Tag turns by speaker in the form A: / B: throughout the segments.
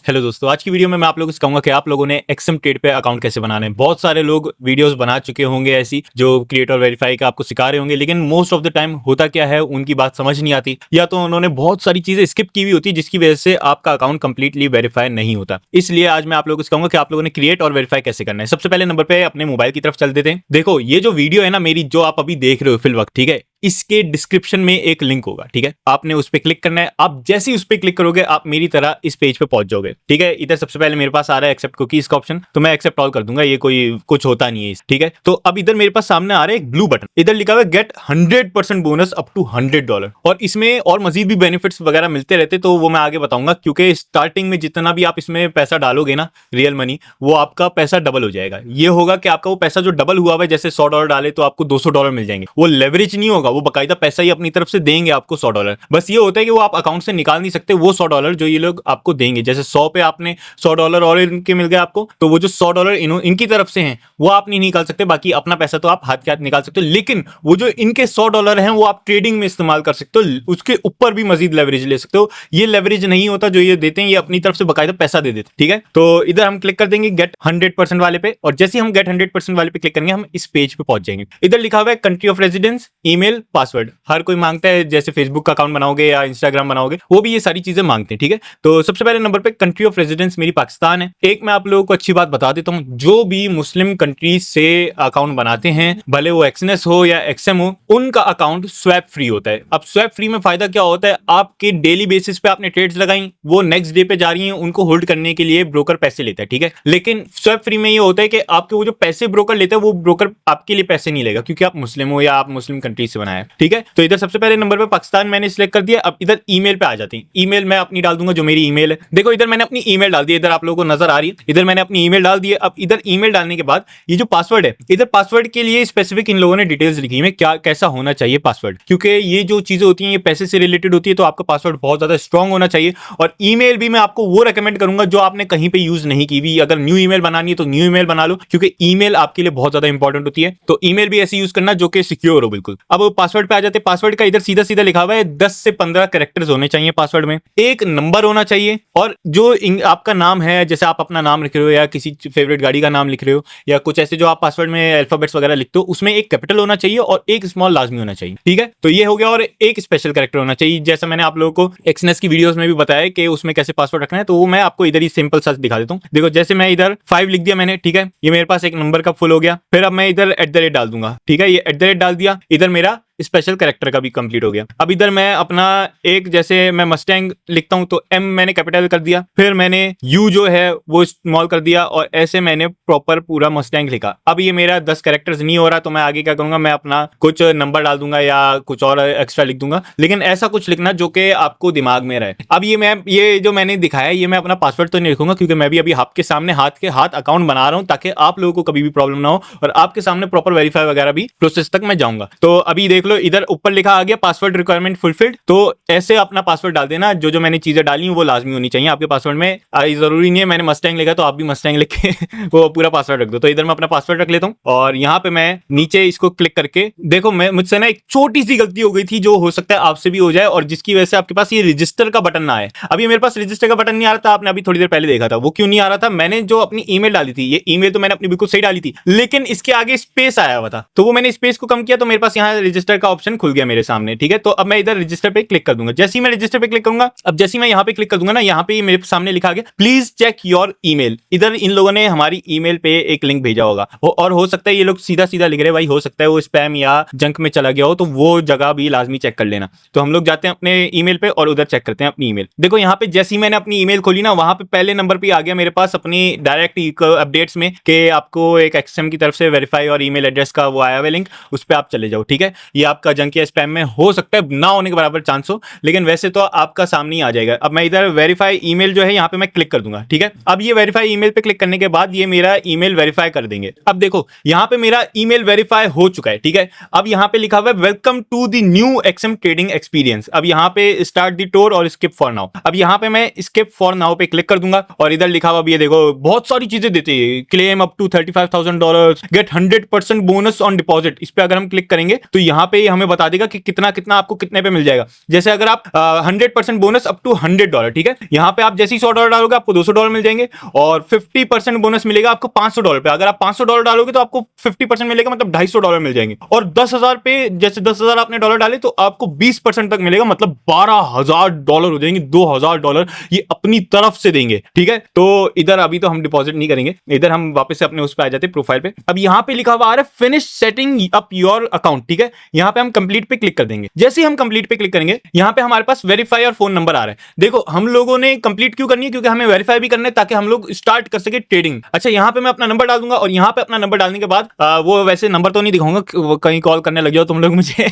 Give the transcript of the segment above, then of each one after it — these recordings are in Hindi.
A: हेलो दोस्तों, आज की वीडियो में मैं आप लोगों से कहूंगा कि आप लोगों ने एक्सएम ट्रेड पे अकाउंट कैसे बनाना है। बहुत सारे लोग वीडियोस बना चुके होंगे ऐसी जो क्रिएट और वेरीफाई का आपको सिखा रहे होंगे, लेकिन मोस्ट ऑफ द टाइम होता क्या है, उनकी बात समझ नहीं आती या तो उन्होंने बहुत सारी चीजें स्किप की हुई होती है जिसकी वजह से आपका अकाउंट कंप्लीटली वेरीफाई नहीं होता। इसलिए आज मैं आप लोगों से कहूंगा कि आप लोगों ने क्रिएट और वेरीफाई कैसे करना है। सबसे पहले नंबर पे अपने मोबाइल की तरफ चल देते हैं। देखो, ये जो वीडियो है ना मेरी, जो आप अभी देख रहे हो फिल वक्त, ठीक है, इसके डिस्क्रिप्शन में एक लिंक होगा, ठीक है। आपने उस पर क्लिक करना है। आप जैसे ही उस पर क्लिक करोगे आप मेरी तरह इस पेज पे पहुंच जाओगे, ठीक है। इधर सबसे पहले मेरे पास आ रहा है एक्सेप्ट कुकीज का ऑप्शन, तो मैं एक्सेप्ट ऑल कर दूंगा, ये कोई कुछ होता नहीं है, ठीक है। तो अब इधर मेरे पास सामने आ रहा है एक ब्लू बटन, इधर लिखा हुआ है गेट 100% बोनस अप टू $100, और इसमें और मजीद भी बेनिफिट्स वगैरह मिलते रहते, तो वो मैं आगे बताऊंगा, क्योंकि स्टार्टिंग में जितना भी आप इसमें पैसा डालोगे ना, रियल मनी, वो आपका पैसा डबल हो जाएगा। ये होगा कि आपका वो पैसा जो डबल हुआ है, जैसे $100 डाले तो आपको $200 मिल जाएंगे। वो लेवरेज नहीं होगा, वो बकायदा पैसा अपनी तरफ से देंगे आपको $100। बस ये होता है कि वो आप अकाउंट से निकाल नहीं सकते वो $100 जो ये लोग आपको देंगे। जैसे 100 पे आपने $100 और इनके मिल गए आपको, तो वो जो $100 इनकी तरफ से हैं वो आप नहीं निकाल सकते। बाकी अपना पैसा तो आप हाथ के हाथ निकाल सकते हो, लेकिन वो जो इनके $100 हैं वो आप ट्रेडिंग में इस्तेमाल कर सकते हो, उसके ऊपर भी मजीद लेवरेज ले सकते हो। ये लेवरेज नहीं होता जो ये देते हैं, ये अपनी तरफ से बकायदा पैसा दे देते, ठीक है। तो इधर हम क्लिक कर देंगे गेट 100% वाले पे, और जैसे हम गेट 100% वाले पे क्लिक करेंगे हम इस पेज पे पहुंच जाएंगे। इधर लिखा हुआ है country of residence, email, password. हर कोई मांगता है, जैसे फेसबुक का अकाउंट बनाओगे या इंस्टाग्राम बनाओगे वो भी ये सारी चीजें मांगते हैं, ठीक है। तो सबसे पहले नंबर पे कंट्री ऑफ रेजिडेंस मेरी पाकिस्तान है। एक मैं आप लोगों को अच्छी बात बता देता हूं, जो भी मुस्लिम कंट्रीज से अकाउंट बनाते हैं, भले वो एक्सनेस हो या एक्सएम हो, उनका अकाउंट स्वैप फ्री होता है। अब स्वैप फ्री में फायदा क्या होता है, आपके डेली बेसिस पे आपने ट्रेड्स लगाई, वो नेक्स्ट डे पे जा रही हैं, उनको होल्ड करने के लिए ब्रोकर पैसे लेता है, ठीक है। लेकिन स्वैप फ्री में ये होता है कि आपके वो जो पैसे ब्रोकर लेता है, वो ब्रोकर आपके लिए पैसे नहीं लेगा, क्योंकि आप मुस्लिम हो या आप मुस्लिम कंट्रीज से बनाए, ठीक है। तो इधर सबसे पहले नंबर पे पाकिस्तान मैंने सिलेक्ट कर दिया। अब इधर ईमेल पे आ जाते हैं। ईमेल मैं अपनी डाल दूंगा, जो मेरी ईमेल है। देखो इधर मैंने अपनी ईमेल डाल दी, इधर आप लोगों को नजर आ रही है, इधर मैंने अपनी ईमेल डाल दी है। अब इधर ईमेल डालने के बाद ये जो पासवर्ड है, इधर पासवर्ड के लिए स्पेसिफिक इन लोगों ने डिटेल्स लिखी है, क्या कैसा होना चाहिए पासवर्ड, क्योंकि ये जो चीजें होती हैं ये पैसे से रिलेटेड होती है, तो आपका पासवर्ड बहुत ज्यादा स्ट्रांग होना चाहिए। और ईमेल भी मैं आपको वो रेकमेंड करूंगा जो आपने कहीं पे यूज नहीं की हुई। अगर न्यू ईमेल बनानी है तो न्यू ईमेल बना लो, क्योंकि ईमेल आपके लिए बहुत ज्यादा इंपॉर्टेंट होती है। तो ईमेल भी ऐसे यूज करना जो कि सिक्योर हो बिल्कुल। अब पासवर्ड पे आ जाते हैं। पासवर्ड का इधर सीधा सीधा लिखा हुआ है 10 से 15 कैरेक्टर्स होने चाहिए पासवर्ड में, एक नंबर होना चाहिए, और जो आपका नाम है, जैसे आप अपना नाम लिख रहे हो या किसी फेवरेट गाड़ी का नाम लिख रहे हो या कुछ ऐसे जो आप पासवर्ड में अल्फाबेट्स वगैरह लिखते हो, उसमें एक कैपिटल होना चाहिए और एक स्मॉल लाजमी होना चाहिए, ठीक है। तो ये हो गया। और एक स्पेशल कैरेक्टर होना चाहिए, जैसा मैंने आप लोगों को एक्सनेस की वीडियोस में भी बताया कि उसमें कैसे पासवर्ड रखना है, तो वो मैं आपको इधर ही सिंपल सा दिखा देता हूँ। देखो जैसे मैं इधर 5 लिख दिया मैंने, ठीक है, ये मेरे पास एक नंबर का फुल हो गया। फिर अब मैं इधर @ डाल दूंगा, ठीक है, ये @ डाल दिया, इधर मेरा स्पेशल कैरेक्टर का भी कंप्लीट हो गया। अब इधर मैं अपना एक, जैसे मैं मस्टैंग लिखता हूं तो M मैंने कैपिटल कर दिया, फिर मैंने U जो है वो स्मॉल कर दिया, और ऐसे मैंने प्रॉपर पूरा मस्टैंग लिखा। अब ये मेरा 10 कैरेक्टर्स नहीं हो रहा, तो मैं आगे क्या करूंगा, मैं अपना कुछ नंबर डाल दूंगा या कुछ और एक्स्ट्रा लिख दूंगा, लेकिन ऐसा कुछ लिखना जो कि आपको दिमाग में रहे। अब ये जो मैंने दिखाया, ये मैं अपना पासवर्ड तो नहीं लिखूंगा, क्योंकि मैं भी अभी आपके सामने हाथ के हाथ अकाउंट बना रहा हूं, ताकि आप लोगों को कभी भी प्रॉब्लम ना हो, और आपके सामने प्रॉपर वेरीफाई वगैरह भी प्रोसेस तक मैं जाऊंगा। तो अभी देख लो, इधर ऊपर लिखा आ गया पासवर्ड रिक्वायरमेंट फुलफिल्ड। तो ऐसे अपना पासवर्ड डाल देना, जो मैंने चीजें डाली हैं वो लाजमी होनी चाहिए आपके पासवर्ड में। जरूरी नहीं है मैंने मस्टैंग लिखा तो आप भी मस्टैंग लिख के वो पूरा पासवर्ड रख दो। तो इधर मैं अपना पासवर्ड रख लेता हूं, और यहां पे मैं नीचे इसको क्लिक करके, देखो मैं मुझसे ना एक छोटी सी गलती हो गई थी, जो हो सकता है आपसे भी हो जाए, और जिसकी वजह से आपके पास ये रजिस्टर का बटन ना आए। अभी मेरे पास रजिस्टर का बटन नहीं आ रहा था, आपने अभी थोड़ी देर पहले देखा था। वो क्यों नहीं आ रहा था, मैंने जो अपनी ईमेल डाली थी, ये ईमेल तो मैंने अपनी बिल्कुल सही डाली थी, लेकिन इसके आगे स्पेस आया हुआ था, तो वो मैंने स्पेस को कम किया, तो मेरे पास यहाँ रजिस्टर का ऑप्शन खुल गया मेरे सामने, ठीक है। तो अब मैं इधर रजिस्टर पे क्लिक कर दूंगा। जैसे ही मैं रजिस्टर पे क्लिक करूंगा, अब जैसे ही मैं यहाँ पे क्लिक कर दूंगा ना, यहाँ पे मेरे सामने लिखा गया प्लीज चेक योर ईमेल। इधर इन लोगों ने हमारी ईमेल पे एक लिंक भेजा होगा, और हो सकता है ये लोग सीधा सीधा लिख रहे, भाई हो सकता है वो स्पैम या जंक में चला गया हो, तो वो जगह भी लाजमी चेक कर लेना। तो हम लोग जाते हैं अपने ईमेल पे और उधर चेक करते हैं अपनी ईमेल। देखो यहाँ पे जैसे ही मैंने अपनी ईमेल खोली ना, वहां पे पहले नंबर पे आ गया मेरे पास अपनी डायरेक्ट अपडेट्स में कि आपको एक एक्सएम की तरफ से वेरीफाई और ईमेल एड्रेस का वो आया हुआ लिंक, उस पर आप चले जाओ, ठीक है। ये आपका जंक या स्पैम में हो सकता है ना होने के बराबर चांस हो, लेकिन वैसे तो आपका सामने ही आ जाएगा। अब मैं इधर वेरीफाई ईमेल जो है यहाँ पे मैं क्लिक कर दूंगा, ठीक है। अब ये वेरीफाई ईमेल पे क्लिक करने के बाद ये मेरा ईमेल वेरीफाई कर देंगे। अब देखो यहाँ पे मेरा ईमेल वेरीफाई हो चुका है, ठीक है। अब यहाँ पे लिखा हुआ है welcome to the new XM trading experience. अब यहाँ पे स्टार्ट द टूर और स्किप फॉर नाउ। अब यहाँ पे मैं स्किप फॉर नाउ पे क्लिक कर दूंगा, और इधर लिखा हुआ भी है, देखो बहुत सारी चीजें देते हैं, claim up to $35,000, get 100% bonus on deposit. इस पे अगर हम क्लिक करेंगे तो यहाँ पे पे हमें बता देगा कि कितना कितना आपको कितने पे मिल जाएगा। जैसे अगर आप 100% बोनस अप टू $100, ठीक है, यहाँ पे आप जैसे ही $100 डालोगे आपको $200 मिल जाएंगे, और 50% बोनस मिलेगा आपको $500 पे। अगर आप $500 डालोगे तो आपको 50% मिलेगा, मतलब $250 मिल जाएंगे। और 10,000 पे जैसे 10,000 आपने डॉलर डाले तो आपको 20% तक मिलेगा, मतलब $12,000 हो जाएंगे। $2,000 ये अपनी तरफ से देंगे, ठीक है। तो इधर अभी तो हम डिपॉजिट नहीं करेंगे, इधर हम वापस से अपने उस पे आ जाते हैं, प्रोफाइल पे। अब यहाँ पे लिखा हुआ आ रहा है finish setting up your account, ठीक है। यहाँ पे हम कंप्लीट पे क्लिक कर देंगे। जैसे ही हम कंप्लीट पे क्लिक करेंगे, यहाँ पे हमारे पास वेरीफाई और फोन नंबर आ रहा है। देखो हम लोगों ने कंप्लीट क्यों करनी है, क्योंकि हमें वेरीफाई भी करना है ताकि हम लोग स्टार्ट कर सके ट्रेडिंग। अच्छा, यहाँ पे मैं अपना नंबर डाल दूंगा, और यहाँ पे अपना नंबर डालने के बाद वो वैसे नंबर तो नहीं दिखाऊंगा, कहीं कॉल करने लग जाओ तुम लोग मुझे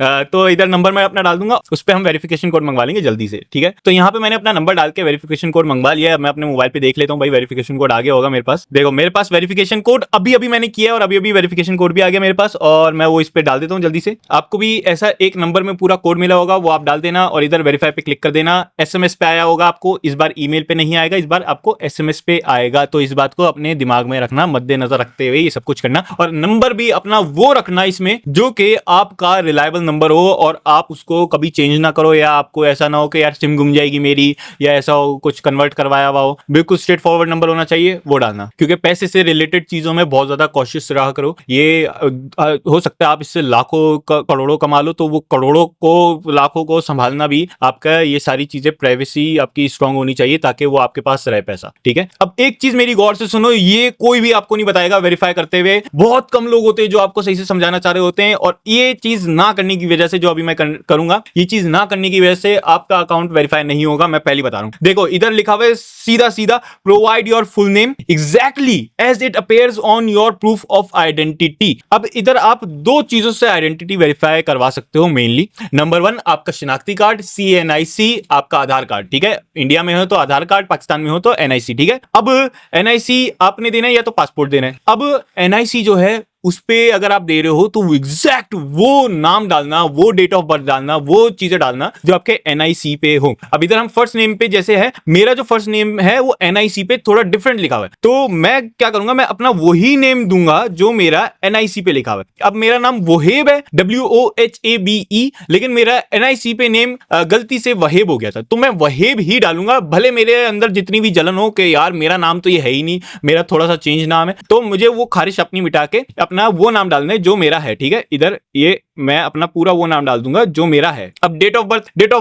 A: तो इधर नंबर मैं अपना डाल दूंगा, उस पर हम वेरिफिकेशन कोड मंगवा लेंगे जल्दी से, ठीक है। तो यहाँ पे मैंने अपना नंबर डाल के वेरिफिकेशन कोड मंगवा लिया। मैं अपने मोबाइल पे देख लेता हूँ भाई वेरिफिकेशन कोड आ गया होगा मेरे पास। देखो मेरे पास वेरिफिकेशन कोड अभी अभी मैंने किया, और अभी अभी वेरिफिकेशन कोड भी आ गया मेरे पास, और मैं वो इस पे डाल देता हूँ जल्दी से। आपको भी ऐसा एक नंबर में पूरा कोड मिला होगा, वो आप डाल देना और इधर वेरीफाई पे क्लिक कर देना। एसएमएस पे आया होगा आपको, इस बार ईमेल पे नहीं आएगा, इस बार आपको एसएमएस पे आएगा। तो इस बात को अपने दिमाग में रखना, मद्देनजर रखते हुए ये सब कुछ करना। और नंबर भी अपना वो रखना इसमें जो कि आपका रिलायबल नंबर हो, और आप उसको कभी चेंज ना करो, या आपको ऐसा ना हो कि यार सिम गुम जाएगी मेरी, या ऐसा हो कुछ कन्वर्ट करवाया हुआ हो। बिल्कुल स्ट्रेट फॉरवर्ड नंबर होना चाहिए, वो डालना। क्योंकि पैसे से रिलेटेड चीजों में बहुत ज्यादा कॉशियस रहा करो। ये हो सकता है आप इससे लाखों करोड़ों कमा लो, तो वो करोड़ों को लाखों को संभालना भी आपका, ये सारी चीजें प्राइवेसी आपकी स्ट्रांग होनी चाहिए ताकि वो आपके पास रहे पैसा, ठीक है। अब एक चीज मेरी गौर से सुनो, ये कोई भी आपको नहीं बताएगा वेरीफाई करते हुए। बहुत कम लोग होते हैं जो आपको सही से समझाना चाह रहे होते हैं, और ये चीज ना करने की वजह से, जो अभी मैं करूंगा, ये चीज ना करने की वजह से आपका अकाउंट वेरीफाई नहीं होगा। मैं पहले बता रहा हूं, देखो इधर लिखा हुआ है सीधा सीधा, provide your full name exactly as it appears on your proof of identity. अब इधर आप दो चीजों से आइडेंटिटी वेरीफाई करवा सकते हो मेनली। नंबर 1 आपका शनाख्ती कार्ड, CNIC आपका आधार कार्ड, ठीक है। इंडिया में हो तो आधार कार्ड, पाकिस्तान में हो तो NIC, ठीक है। अब NIC आपने देना है या तो पासपोर्ट देना है। अब NIC जो है उस पे अगर आप दे रहे हो तो एग्जैक्ट वो नाम डालना, वो डेट ऑफ बर्थ डालना, वो चीजें डालना जो आपके NIC पे हो। अब इधर हम फर्स्ट नेम पे जैसे है, मेरा जो फर्स्ट नेम है वो NIC पे थोड़ा डिफरेंट लिखा हुआ है, तो मैं क्या करूंगा, मैं अपना वही नेम दूंगा जो मेरा NIC पे लिखा हुआ है। अब मेरा नाम वहेब है, WOHABE, लेकिन मेरा NIC पे नेम गलती से वहेब हो गया था, तो मैं वहेब ही डालूंगा। भले मेरे अंदर जितनी भी जलन हो कि यार मेरा नाम तो ये है ही नहीं, मेरा थोड़ा सा चेंज नाम है, तो मुझे वो खारिश अपनी मिटा के अपना वो नाम डालना है जो मेरा है, ठीक है। इधर ये मैं अपना पूरा वो नाम डाल दूंगा जो मेरा है। अब डेट ऑफ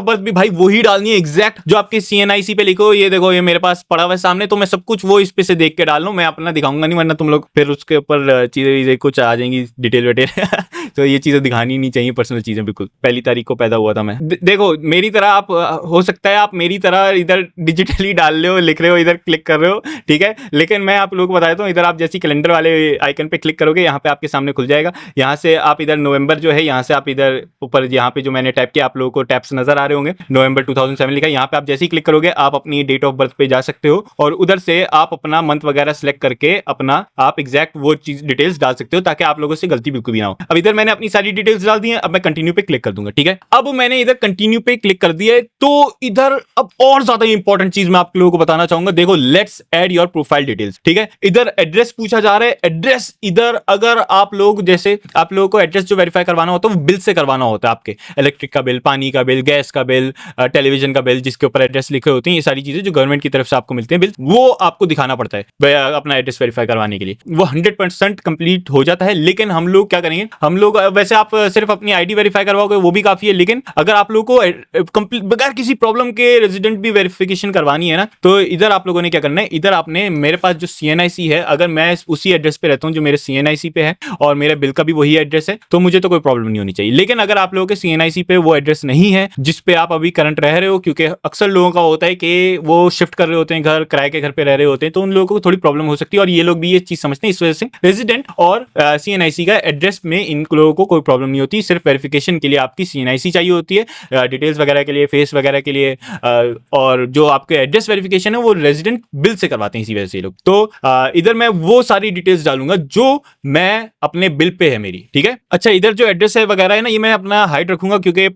A: बर्थ भी भाई वही डालनी है एग्जैक्ट जो आपके CNIC पे लिखो। ये देखो ये मेरे पास पड़ा हुआ है सामने, तो मैं सब कुछ वो इस पे से देख के डाल लूं। मैं अपना दिखाऊंगा नहीं, वरना तुम लोग फिर उसके ऊपर चीजें कुछ आ जाएंगी डिटेल वेटेल तो ये चीजें दिखानी नहीं चाहिए, पर्सनल चीजें। बिल्कुल पहली तारीख को पैदा हुआ था मैं। देखो मेरी तरह आप हो सकता है आप मेरी तरह इधर डिजिटली डाल रहे हो, लिख रहे हो, इधर क्लिक कर रहे हो, ठीक है। लेकिन मैं आप लोगों को बता देता हूँ, इधर आप जैसे कैलेंडर वाले आइकन पे क्लिक करोगे, यहाँ पे आपके सामने खुल जाएगा। यहाँ से आप इधर नवंबर जो है, यहाँ से आप इधर ऊपर यहाँ पे जो मैंने टाइप किया, आप लोगों को टैब्स नजर आ रहे होंगे, नवंबर 2007 लिखा है। यहाँ पे आप जैसे ही क्लिक करोगे आप अपनी डेट ऑफ बर्थ पे जा सकते हो, और उधर से आप अपना मंथ वगैरह सेलेक्ट करके अपना आप एग्जैक्ट वो चीज डिटेल्स डाल सकते हो, ताकि आप लोगों से गलती बिल्कुल भी ना हो। अब इधर मैंने अपनी सारी डिटेल्स डाल दी है, अब मैं कंटिन्यू पे क्लिक कर दूंगा, ठीक है। अब मैंने इधर कंटिन्यू पे क्लिक कर दिया है, तो इधर अब और ज्यादा इंपॉर्टेंट चीज मैं आप लोगों को बताना चाहूंगा। देखो let's add your profile details, ठीक है। इधर एड्रेस पूछा जा रहा है। एड्रेस इधर अगर आप लोग जैसे आप लोगों को एड्रेस जो वेरीफाई करवाना होता है वो बिल से करवाना होता है, आपके इलेक्ट्रिक का बिल, पानी का बिल, गैस का बिल, टेलीविजन का बिल, जिसके ऊपर एड्रेस लिखे होते हैं, ये सारी चीजें जो गवर्नमेंट की तरफ से आपको मिलते हैं बिल, वो आपको दिखाना पड़ता है अपना एड्रेस वेरीफाई करवाने के लिए। वो 100% कंप्लीट हो जाता है। लेकिन हम लोग क्या करेंगे, हम लोग वैसे आप सिर्फ अपनी आईडी वेरीफाई करवाओगे वो भी काफी है, लेकिन अगर आप लोग को बगैर किसी प्रॉब्लम के रेजिडेंट भी वेरिफिकेशन करवानी है ना, तो इधर आप लोगों ने क्या करना है, इधर आपने मेरे पास जो CNIC है, अगर मैं उसी एड्रेस पे रहता हूं जो मेरे CNIC पे है और मेरे बिल का भी वही एड्रेस है, तो मुझे तो कोई प्रॉब्लम नहीं होनी चाहिए। लेकिन अगर आप लोगों के CNIC पे वो एड्रेस नहीं है जिस पे आप अभी करंट रह रहे हो, क्योंकि अक्सर लोगों का होता है कि वो शिफ्ट कर रहे होते हैं, घर किराए के घर पे रह रहे होते हैं, तो उन लोगों को थोड़ी प्रॉब्लम हो सकती है, और ये लोग भी ये चीज समझते हैं। इस वजह से रेजिडेंट और CNIC का एड्रेस में इन लोगों को कोई प्रॉब्लम नहीं होती। सिर्फ वेरिफिकेशन के लिए आपकी CNIC चाहिए होती है, डिटेल्स वगैरह के लिए, फेस वगैरह के लिए, और जो आपके एड्रेस वेरिफिकेशन है वो रेजिडेंट बिल से करवाते हैं, इसी वजह से लोग। तो इधर मैं वो सारी डिटेल्स डालूंगा जो मैं मैं अपने बिल पे है मेरी, ठीक है। अच्छा, इधर जो एड्रेस है वगैरह है ना, ये मैं अपना हाइड रखूंगा क्योंकि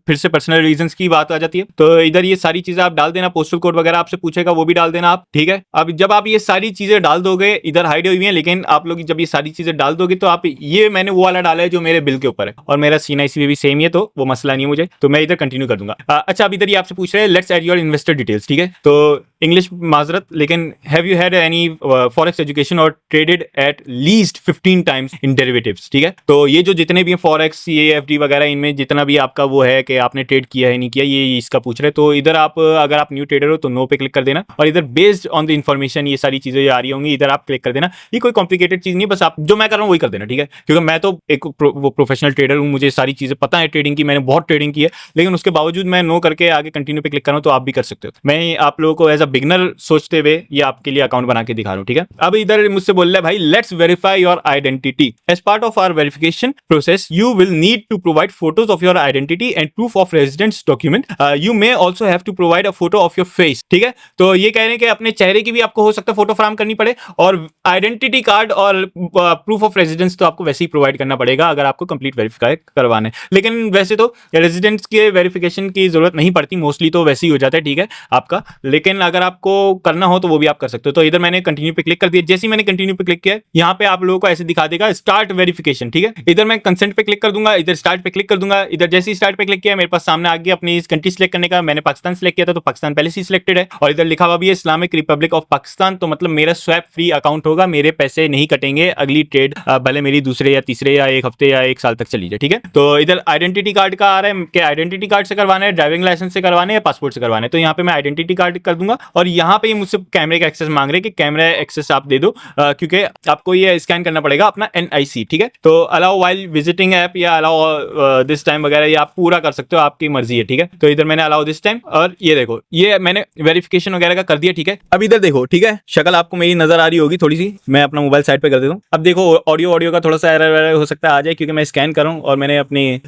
A: फिर से पर्सनल रीजंस की बात आ जाती है। तो इधर ये सारी चीजें आप डाल देना, पोस्टल कोड वगैरह आपसे पूछेगा वो भी डाल देना आप, ठीक है। अब जब आप ये सारी चीजें डाल दोगे, इधर हाइड हुई है, लेकिन आप लोग जब ये सारी चीजें डाल दोगे तो आप, ये मैंने वो वाला डाला है जो मेरे बिल के ऊपर है, और मेरा CNIC भी सेम ही है, तो वो मसला नहीं है मुझे, तो मैं इधर कंटिन्यू कर दूंगा। अच्छा, अब इधर ये आपसे पूछ रहे हैं let's add your investor details, ठीक है। तो इंग्लिश माजरत, लेकिन have you had any forex education और traded at least 15 times in derivatives, ठीक है। तो ये जो जितने भी हैं फॉरेक्स, ये FD वगैरह, इनमें जितना भी आपका वो है कि आपने ट्रेड किया है नहीं किया, ये इसका पूछ रहे हैं। तो इधर आप अगर आप न्यू ट्रेडर हो तो नो पे क्लिक कर देना, और इधर बेस्ड ऑन द इन्फॉर्मेशन ये सारी चीजें आ रही होंगी, इधर आप क्लिक कर देना। ये कोई कॉम्प्लिकेटेड चीज नहीं है, बस आप जो मैं कर रहा हूँ वही कर देना, ठीक है। क्योंकि मैं तो एक वो प्रोफेशनल ट्रेडर हूँ, मुझे सारी चीजें पता है ट्रेडिंग की, मैंने बहुत ट्रेडिंग की है, लेकिन उसके बावजूद मैं नो करके आगे कंटिन्यू पे क्लिक कर रहा हूँ, तो आप भी कर सकते हो। मैं आप लोगों को एज अ बिगनर सोचते हुए ये आपके लिए अकाउंट बना के दिखा रहा हूँ, ठीक है। अब इधर मुझसे बोल रहा है भाई let's verify your identity as part of our verification process you will need to provide photos of your identity and proof of residence document, you may also have to provide a photo of your face, ठीक है। तो ये कह रहे हैं कि अपने चेहरे की भी आपको हो सकता है फोटो फ्राम करनी पड़े, और आइडेंटिटी कार्ड और प्रूफ ऑफ रेजिडेंस तो आपको वैसे ही प्रोवाइड करना पड़ेगा अगर आपको कंप्लीट वेरीफाई करवाना है। लेकिन वैसे तो रेजिडेंस के वेरिफिकेशन की जरूरत नहीं पड़ती, मोस्टली तो वैसे ही हो जाता है, ठीक है आपका। लेकिन अगर आपको करना हो तो वो भी आप कर सकते हो। तो इधर मैंने कंटिन्यू पे क्लिक कर दिया। जैसे ही मैंने कंटिन्यू पे क्लिक किया, यहाँ पे आप लोगों को ऐसे दिखा देगा स्टार्ट वेरिफिकेशन, ठीक है। इधर मैं कंसेंट पे क्लिक कर दूंगा, इधर स्टार्ट पे क्लिक कर दूंगा। इधर जैसे ही स्टार्ट पे क्लिक किया, मेरे पास सामने आ गया अपनी कंट्री सिलेक्ट करने का। मैंने पाकिस्तान सिलेक्ट किया था, तो पाकिस्तान पहले से सिलेक्टेड है, और इधर लिखा हुआ भी है इस्लामिक रिपब्लिक ऑफ पाकिस्तान, तो मतलब मेरा स्वैप फ्री अकाउंट होगा, मेरे पैसे नहीं कटेंगे अगली ट्रेड, भले मेरी दूसरे या तीसरे या एक हफ्ते या एक साल तक चली जाए, ठीक है। तो इधर आइडेंटिटी कार्ड का आ रहा है कि आइडेंटिटी कार्ड से करवाना है, ड्राइविंग लाइसेंस से करवाना है या पासपोर्ट से करवाना है। तो यहाँ पे मैं आइडेंटिटी कार्ड कर दूंगा, और यहाँ पे मुझसे कैमरे का एक्सेस मांग रहे हैं कि कैमरा एक्सेस आप दे दो, क्योंकि आपको ये स्कैन करना पड़ेगा अपना NIC, ठीक है। तो अलाउ वाइल विजिटिंग ऐप या अलाउ दिस टाइम वगैरह ये आप पूरा कर सकते हो, आपकी मर्जी है, ठीक है। तो इधर मैंने अलाउ दिस टाइम, और ये देखो ये मैंने वेरिफिकेशन वगैरह का कर दिया, ठीक है। अब इधर देखो, ठीक है, शक्ल आपको मेरी नजर आ रही होगी थोड़ी सी, मैं अपना मोबाइल साइड पे कर देता हूँ। अब देखो ऑडियो का थोड़ा सा एरर हो सकता है आ जाए, क्योंकि मैं स्कैन कर रहा हूँ और मैंने अपनी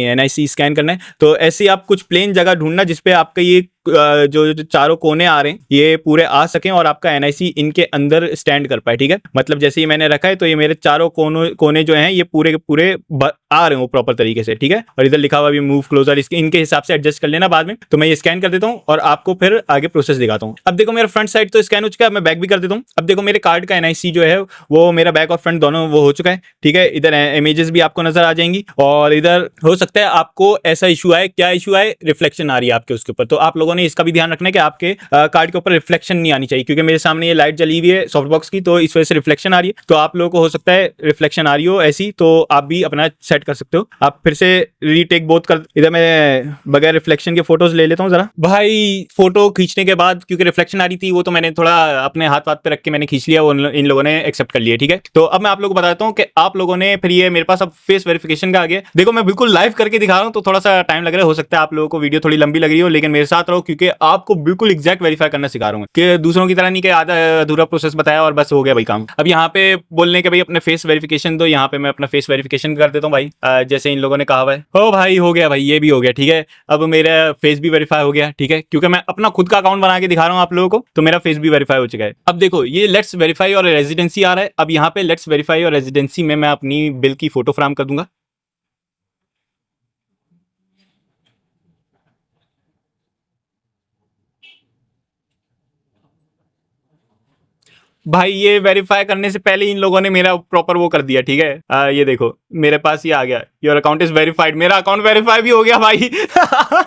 A: NIC स्कैन करना है। तो ऐसे आप कुछ प्लेन जगह ढूंढना जिसपे आपका ये जो चारों कोने आ रहे हैं ये पूरे आ सकें और आपका NIC इनके अंदर स्टैंड कर पाए, ठीक है। मतलब जैसे ही मैंने रखा है तो ये मेरे चारों कोने जो हैं ये पूरे के पूरे आ रहे हो प्रॉपर तरीके से, ठीक है। और इधर लिखा हुआ भी मूव क्लोजर, इसके इनके हिसाब से एडजस्ट कर लेना बाद में। तो मैं ये स्कैन कर देता हूँ और आपको फिर आगे प्रोसेस दिखाता हूँ। अब देखो मेरा फ्रंट साइड तो स्कैन हो चुका है, मैं बैक भी कर देता हूँ। अब देखो मेरे कार्ड का NIC जो है वो मेरा बैक और फ्रंट दोनों वो हो चुका है, ठीक है। इधर इमेजेस भी आपको नजर आ जाएंगी, और इधर हो सकता है आपको ऐसा इशू आए, क्या इशू आए, रिफ्लेक्शन आ रही है आपके उसके ऊपर। तो आप लोगों ने इसका भी ध्यान रखना है कि आपके कार्ड के ऊपर रिफ्लेक्शन नहीं आनी चाहिए, क्योंकि मेरे सामने ये लाइट जली हुई है सॉफ्ट बॉक्स की, तो इस वजह से रिफ्लेक्शन आ रही है। तो आप लोगों को हो सकता है रिफ्लेक्शन आ रही हो ऐसी, तो आप भी अपना सेट कर सकते हो। आप फिर से रीटेक बोथ कर, इधर मैं बगैर रिफ्लेक्शन के फोटोज ले लेता हूँ जरा। भाई फोटो खींचने के बाद क्योंकि रिफ्लेक्शन आ रही थी, वो तो मैंने थोड़ा अपने हाथ पे रख के मैंने खींच लिया, वो इन लोगों ने एक्सेप्ट कर लिया, ठीक है। तो अब मैं आप लोगों को बताता हूँ कि आप लोगों ने फिर ये मेरे पास अब फेस वेरिफिकेशन का आ गया। देखो मैं बिल्कुल लाइव करके दिखा रहा हूँ, तो थोड़ा सा टाइम लग रहा है, हो सकता है आप लोगों को वीडियो थोड़ी लंबी लग रही हो, लेकिन मेरे साथ रहो, क्योंकि आपको बिल्कुल एग्जैक्ट वेरीफाई करना सिखा रहा हूँ कि दूसरों की तरह नहीं कि आधा अधूरा प्रोसेस बताया और बस हो गया भाई काम। अब यहाँ पे बोलने के भाई अपने फेस वेरिफिकेशन दो, यहाँ पे मैं अपना फेस वेरिफिकेशन कर देता हूँ भाई, जैसे इन लोगों ने कहा हुआ है। ओ भाई हो गया भाई, ये भी हो गया, ठीक है। अब मेरा फेस भी वेरीफाई हो गया, ठीक है, क्योंकि मैं अपना खुद का अकाउंट बना के दिखा रहा हूँ आप लोगों को, तो मेरा फेस भी वेरीफाई हो चुका है। अब देखो ये लेट्स वेरीफाई और रेजिडेंसी आ रहा है। अब यहाँ पे लेट्स वेरीफाई और रेजिडेंसी में मैं अपनी बिल की फोटो फ्राम कर दूंगा। भाई ये वेरीफाई करने से पहले इन लोगों ने मेरा प्रॉपर वो कर दिया, ठीक है। ये देखो मेरे पास ये आ गया, योर अकाउंट इज वेरीफाइड, मेरा अकाउंट वेरीफाई भी हो गया भाई।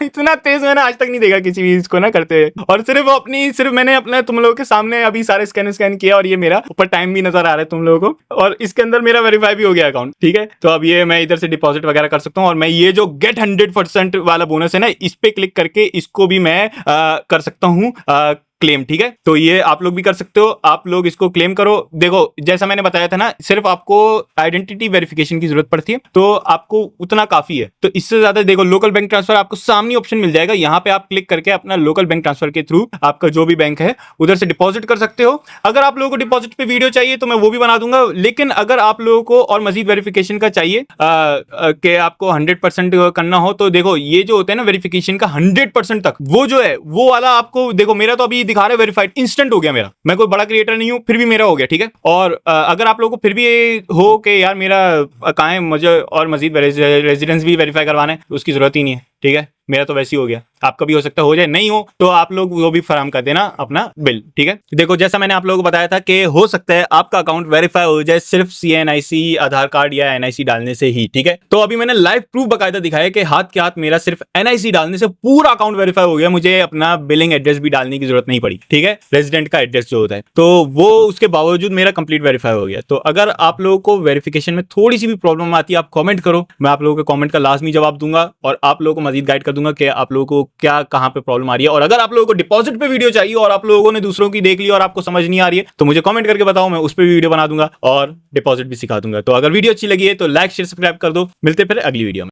A: इतना तेज मैंने आज तक नहीं देखा किसी भी इसको ना करते हुए, और सिर्फ मैंने अपने तुम लोगों के सामने अभी सारे स्कैन किया, और ये मेरा ऊपर टाइम भी नजर आ रहा है तुम लोगों को, और इसके अंदर मेरा वेरीफाई भी हो गया अकाउंट, ठीक है। तो अब ये मैं इधर से डिपॉजिट वगैरह कर सकता हूँ, और मैं ये जो गेट 100% वाला बोनस है ना, इस पे क्लिक करके इसको भी मैं कर सकता हूँ क्लेम, ठीक है। तो ये आप लोग भी कर सकते हो, आप लोग इसको क्लेम करो। देखो जैसा मैंने बताया था ना, सिर्फ आपको आइडेंटिटी वेरिफिकेशन की जरूरत पड़ती है, तो आपको उतना काफी है। तो इससे ज्यादा देखो लोकल बैंक ट्रांसफर आपको सामने ऑप्शन मिल जाएगा, यहाँ पे आप क्लिक करके अपना लोकल बैंक ट्रांसफर के थ्रू आपका जो भी बैंक है उधर से डिपॉजिट कर सकते हो। अगर आप लोगों को डिपॉजिट पे वीडियो चाहिए तो मैं वो भी बना दूंगा, लेकिन अगर आप लोगों को और मजीद वेरिफिकेशन का चाहिए कि आपको 100% करना हो, तो देखो ये जो होता है ना वेरिफिकेशन का 100% तक, वो जो है वो वाला आपको देखो मेरा तो अभी दिखा रहे वेरीफाइड, इंस्टेंट हो गया मेरा। मैं कोई बड़ा क्रिएटर नहीं हूँ, फिर भी मेरा हो गया, ठीक है। और अगर आप लोगों को फिर भी ये हो कि यार मेरा कहाँ है, मुझे और मजीद रेजिडेंस भी वेरीफाई करवाना है, उसकी जरूरत ही नहीं है, ठीक है। मेरा तो वैसे ही हो गया, आपका भी हो सकता है हो जाए, नहीं हो तो आप लोग वो भी फराहम कर देना अपना बिल, ठीक है। देखो जैसा मैंने आप लोगों को बताया था कि हो सकता है आपका अकाउंट वेरीफाई हो जाए सिर्फ CNIC आधार कार्ड या NIC डालने से ही, ठीक है। तो अभी मैंने लाइव प्रूफ बकायदा दिखाया कि हाथ के हाथ मेरा सिर्फ NIC डालने से पूरा अकाउंट वेरीफाई हो गया, मुझे अपना बिलिंग एड्रेस भी डालने की जरूरत नहीं पड़ी, ठीक है। रेजिडेंट का एड्रेस जो होता है, तो वो उसके बावजूद मेरा कंप्लीट वेरीफाई हो गया। तो अगर आप लोगों को वेरिफिकेशन में थोड़ी सी भी प्रॉब्लम आती है, आप कॉमेंट करो, मैं आप लोगों के कॉमेंट का लाजमी जवाब दूंगा और आप लोगों को मजीद गाइड कर दूंगा कि आप लोगों को क्या कहां पे प्रॉब्लम आ रही है। और अगर आप लोगों को डिपॉजिट पे वीडियो चाहिए और आप लोगों ने दूसरों की देख ली और आपको समझ नहीं आ रही है, तो मुझे कमेंट करके बताओ, मैं उस पर भी वीडियो बना दूंगा और डिपॉजिट भी सिखा दूंगा। तो अगर वीडियो अच्छी लगी है तो लाइक शेयर सब्सक्राइब कर दो। मिलते फिर अगली वीडियो में।